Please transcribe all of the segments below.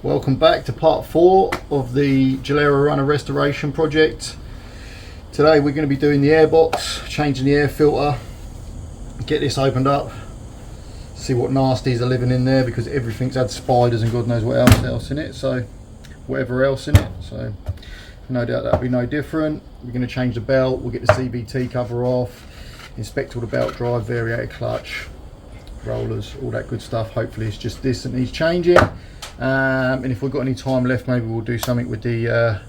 Welcome back to part 4 of the Gilera Runner restoration project. Today we're going to be doing the airbox, changing the air filter, get this opened up, see what nasties are living in there, because everything's had spiders and God knows what else in it, so whatever else in it, so no doubt that'll be no different. We're going to change the belt, we'll get the CVT cover off, inspect all the belt drive, variator clutch, rollers, all that good stuff. Hopefully it's just this that needs changing. And if we've got any time left, maybe we'll do something with the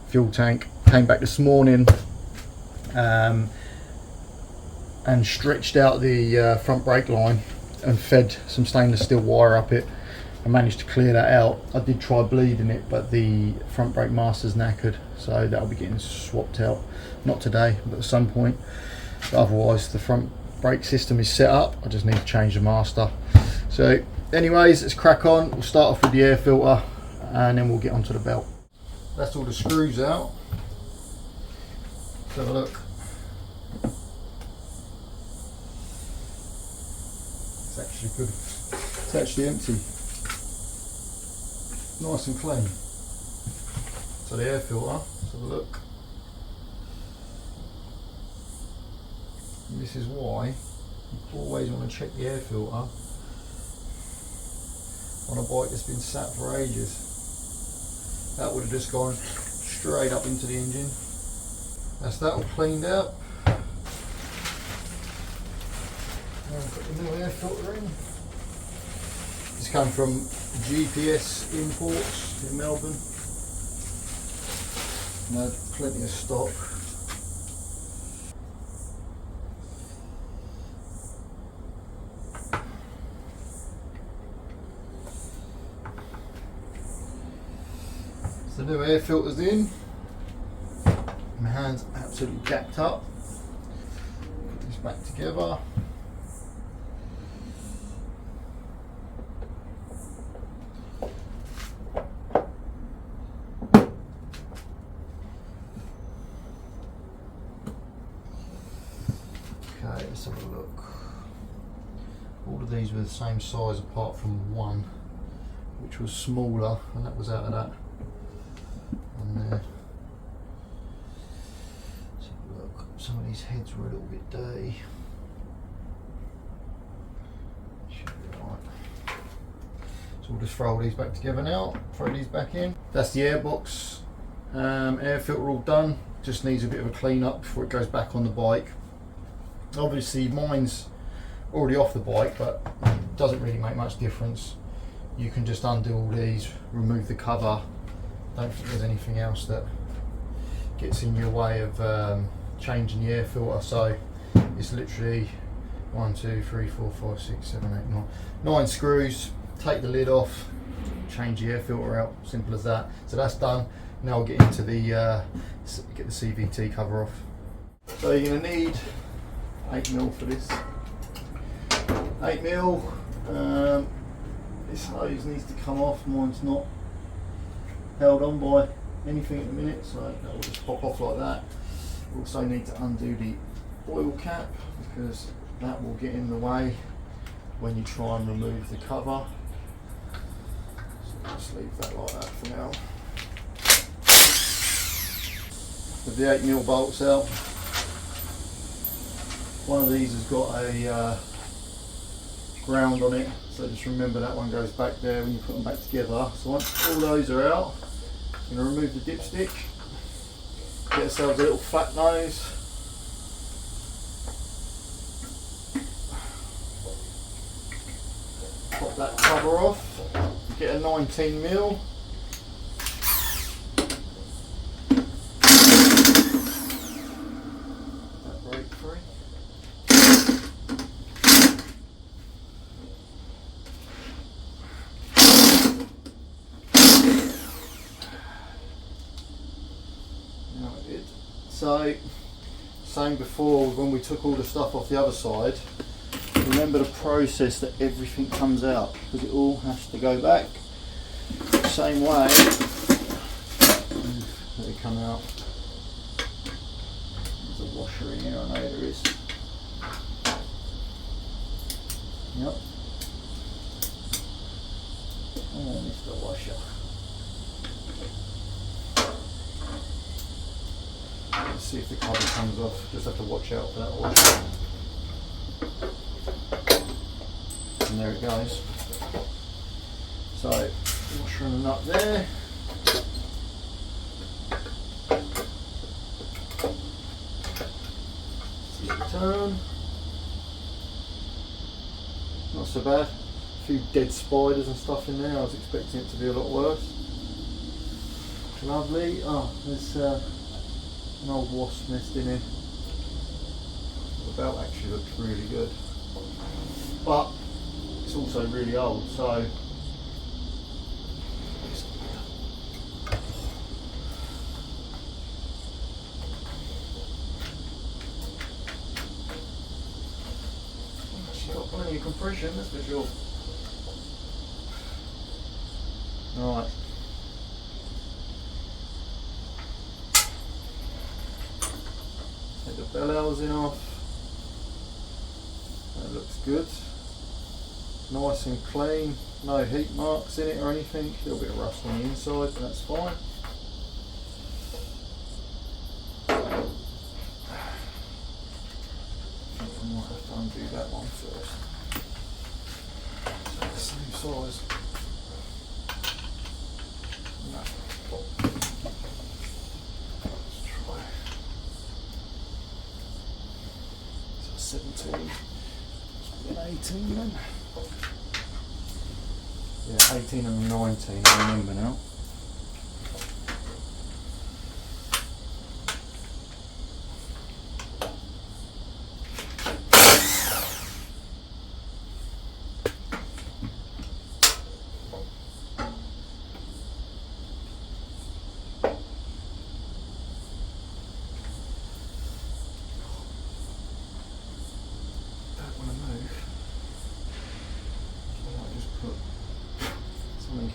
fuel tank. Came back this morning and stretched out the front brake line and fed some stainless steel wire up it. I managed to clear that out. I did try bleeding it, but the front brake master's knackered, so that'll be getting swapped out. Not today, but at some point. But otherwise the front brake system is set up. I just need to change the master. So anyways, let's crack on. We'll start off with the air filter and then we'll get onto the belt. That's all the screws out. Let's have a look. It's actually good. It's actually empty. Nice and clean. So the air filter, let's have a look. And this is why you always want to check the air filter on a bike that's been sat for ages. That would have just gone straight up into the engine. That's that all cleaned out. Now I've got the new air filter in. This came from GPS Imports in Melbourne. And had plenty of stock. The new air filter's in. My hand's absolutely jacked up. Put this back together. Okay, let's have a look. All of these were the same size apart from one, which was smaller, and that was out of that. There. So look, some of these heads were a little bit dirty. Should be right. So we'll just throw all these back together now. Throw these back in. That's the airbox. Air filter all done. Just needs a bit of a clean up before it goes back on the bike. Obviously mine's already off the bike, but it doesn't really make much difference. You can just undo all these, remove the cover. Don't think there's anything else that gets in your way of changing the air filter. So it's literally 1, 2, 3, 4, 5, 6, 7, 8, 9. 9 screws. Take the lid off, change the air filter out. Simple as that. So that's done. Now we'll get into the get the CVT cover off. So you're going to need 8mm for this. 8mm. This hose needs to come off. Mine's not held on by anything at the minute, so that will just pop off like that. We also need to undo the oil cap because that will get in the way when you try and remove the cover. So just leave that like that for now. With the 8mm bolts out, one of these has got a ground on it, so just remember that one goes back there when you put them back together. So once all those are out, I'm going to remove the dipstick, get ourselves a little flat nose, pop that cover off, get a 19mm. That brake free. So, saying before when we took all the stuff off the other side, remember the process that everything comes out, because it all has to go back the same way. Let it come out. There's a washer in here, I know there is. Yep. Oh, Mr. Washer. Let's see if the cover comes off. Just have to watch out for that washer. And there it goes. So, washer and a nut there. See it turn. Not so bad. A few dead spiders and stuff in there. I was expecting it to be a lot worse. Lovely. Oh, there's an old wasp nest in here. The belt actually looks really good, but it's also really old, so she's got plenty of compression, that's for sure. Right. Take the bell housing off. That looks good. Nice and clean. No heat marks in it or anything. A little bit of rust on the inside, but that's fine. I might have to undo that one first. So the same size. No. Let's try. So 17. 18 then. Yeah, 18 and 19, I remember now.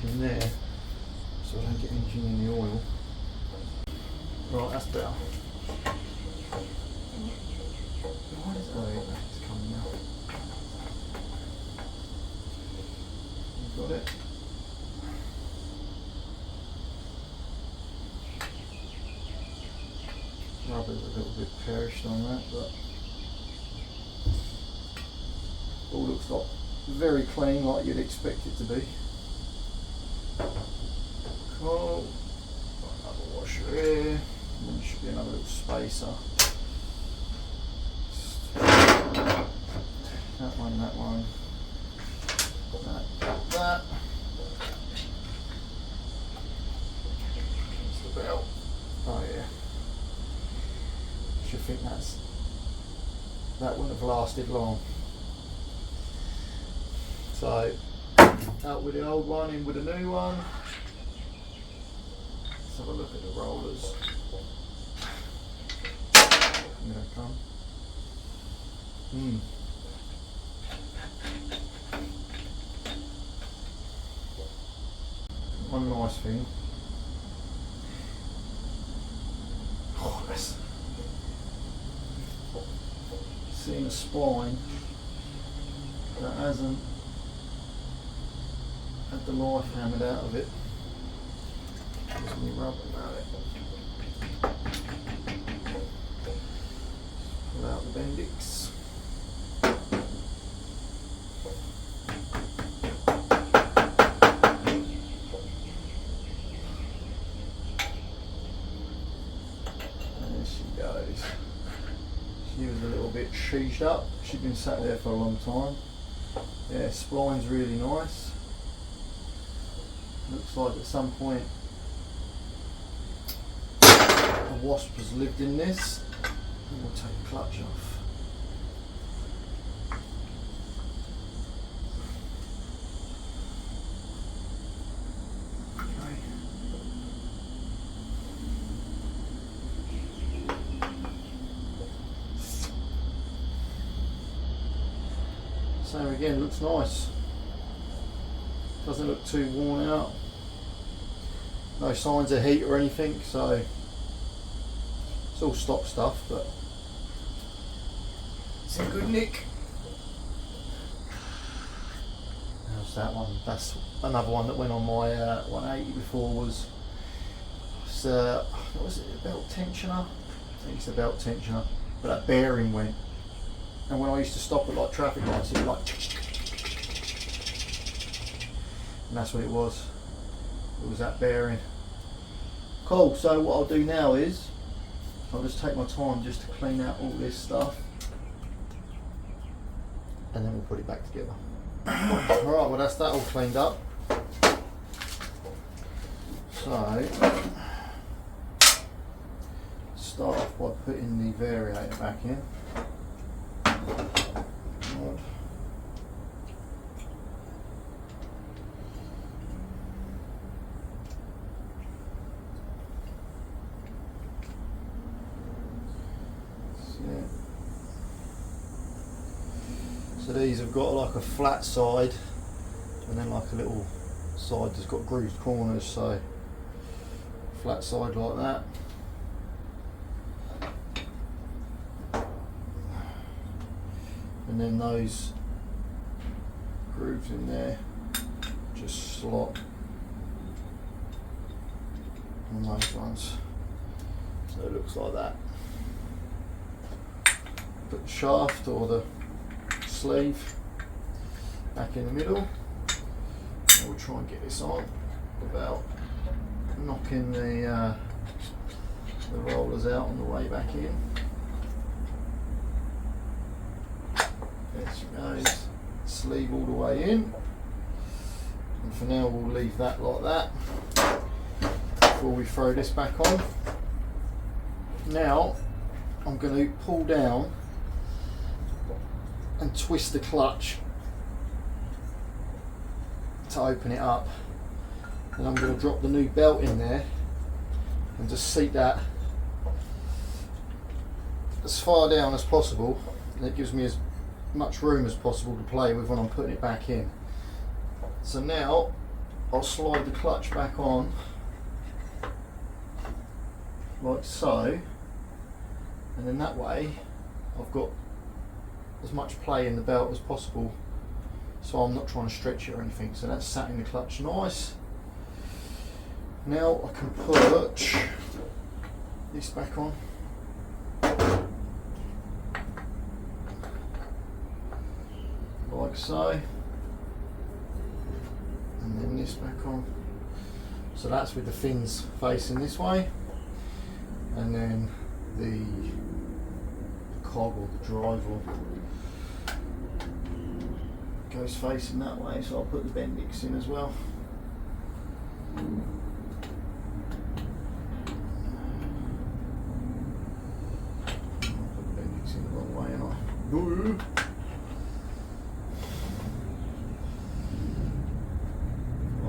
In there, so I don't get anything in the oil. Right, that's better. Why is it's coming out? You got it? Rubber's a little bit perished on that, but all looks like very clean, like you'd expect it to be. Cool. Got another washer here. And then there should be another little spacer. That one, that one. That. That's the belt. Oh yeah. Should think that wouldn't have lasted long. So out with the old one, in with the new one. Let's have a look at the rollers. Here they come. One nice thing. Oh, that's seeing a spine that hasn't had the life hammered out of it. Gives me rubber about it. Pull out the Bendix. And there she goes. She was a little bit sheeged up. She'd been sat there for a long time. Yeah, spline's really nice. Looks like at some point a wasp has lived in this. And we'll take the clutch off. Okay. Same again, looks nice. Doesn't look too worn out. No signs of heat or anything, so it's all stock stuff, but it's in good nick. How's what's that one? That's another one that went on my 180 before. What was it, a belt tensioner? I think it's a belt tensioner, but that bearing went. And when I used to stop at like traffic lights, it was like, and that's what it was. It was that bearing. Cool, so what I'll do now is, I'll just take my time just to clean out all this stuff, and then we'll put it back together. Alright, well that's that all cleaned up. So, start off by putting the variator back in. So these have got like a flat side and then like a little side that's got grooved corners, so flat side like that. And then those grooves in there just slot on those ones, so it looks like that. Put the shaft or the sleeve back in the middle, and we'll try and get this on without knocking the rollers out on the way back in. There she goes, sleeve all the way in, and for now we'll leave that like that before we throw this back on. Now I'm going to pull down and twist the clutch to open it up, and I'm going to drop the new belt in there and just seat that as far down as possible, and it gives me as much room as possible to play with when I'm putting it back in. So now I'll slide the clutch back on like so, and then that way I've got as much play in the belt as possible, so I'm not trying to stretch it or anything. So that's sat in the clutch nice. Now I can put this back on. Like so. And then this back on. So that's with the fins facing this way. And then the cog or the drive goes facing that way, so I'll put the Bendix in as well. I'll put the Bendix in the wrong way, and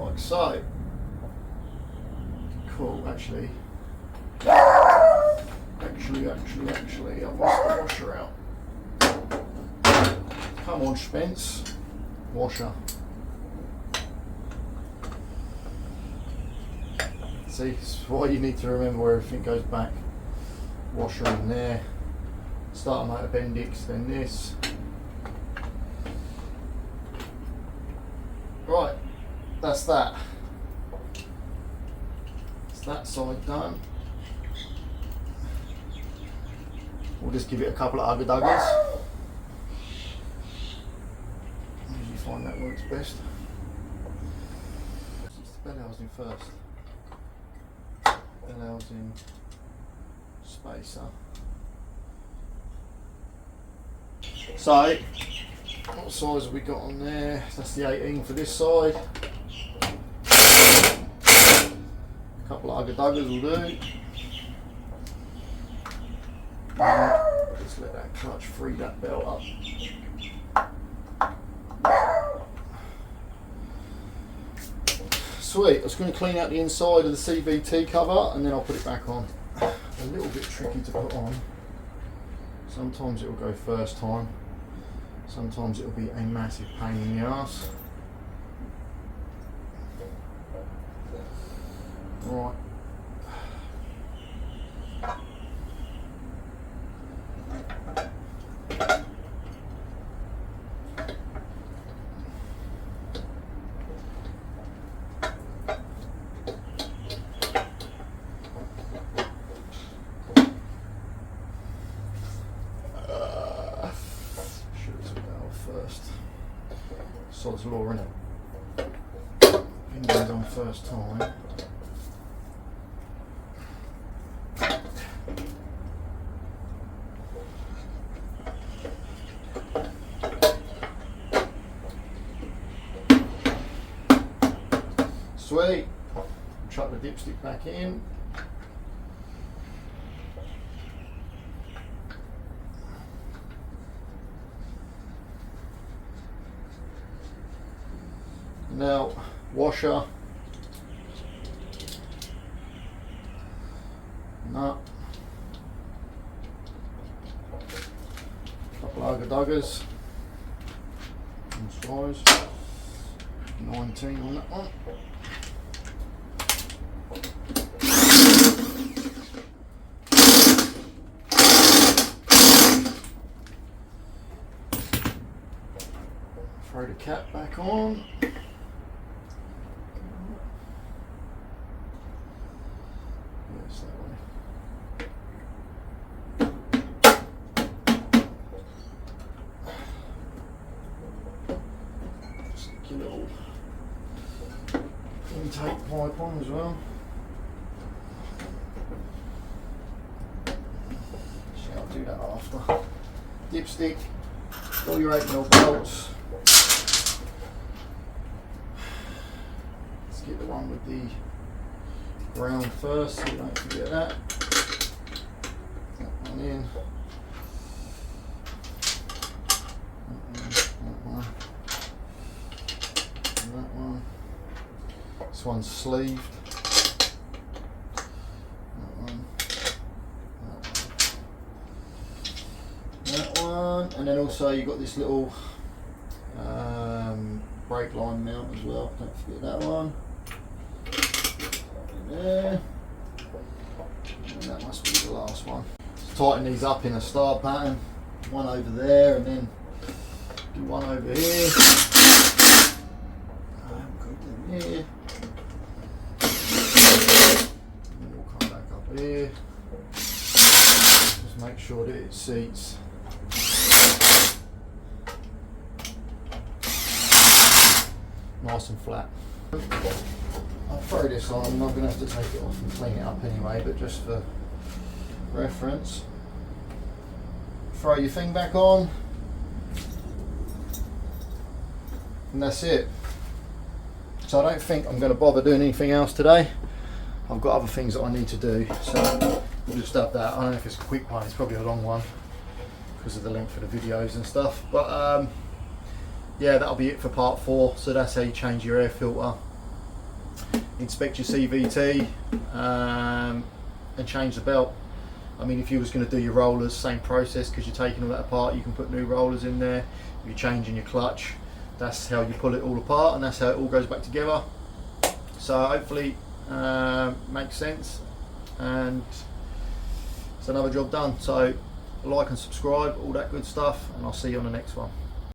like so. Cool, actually, I've lost the washer out. Come on, Spence. Washer. See, this is why you need to remember where everything goes back. Washer in there. Starter motor Bendix, then this. Right, that's that. That's that side done. We'll just give it a couple of ugga-duggers. Usually find that works best. It's the bell housing first. Bell housing spacer. So, what size have we got on there? That's the 18 for this side. A couple of ugga-duggers will do. Just let that clutch free that belt up. Sweet, I was going to clean out the inside of the CVT cover and then I'll put it back on. A little bit tricky to put on. Sometimes it will go first time. Sometimes it will be a massive pain in the arse. Right. on first time. Sweet. Chuck the dipstick back in. Now, washer, nut, couple of duggers, and size, 19 on that one. Throw the cap back on. Yes, that way. Stick your little intake pipe on as well. So I'll do that after. Dipstick, all your 8mm bolts. Let's get the one with the ground first, so you don't forget that. That one in. That one. And that one. This one's sleeved. That one. That one. And then also you've got this little brake line mount as well. Don't forget that one. There, and that must be the last one. Just tighten these up in a star pattern, one over there and then do one over here, and here, and then we'll come back up here, just make sure that it seats nice and flat. I'll throw this on, I'm not going to have to take it off and clean it up anyway, but just for reference. Throw your thing back on, and that's it. So I don't think I'm going to bother doing anything else today. I've got other things that I need to do, so we'll just have that. I don't know if it's a quick one, it's probably a long one because of the length of the videos and stuff, but yeah, that'll be it for part 4. So that's how you change your air filter, inspect your CVT, and change the belt. I mean, if you was going to do your rollers, same process, because you're taking all that apart, you can put new rollers in there. If you're changing your clutch, that's how you pull it all apart, and that's how it all goes back together. So hopefully makes sense, and it's another job done. So like and subscribe, all that good stuff, and I'll see you on the next one.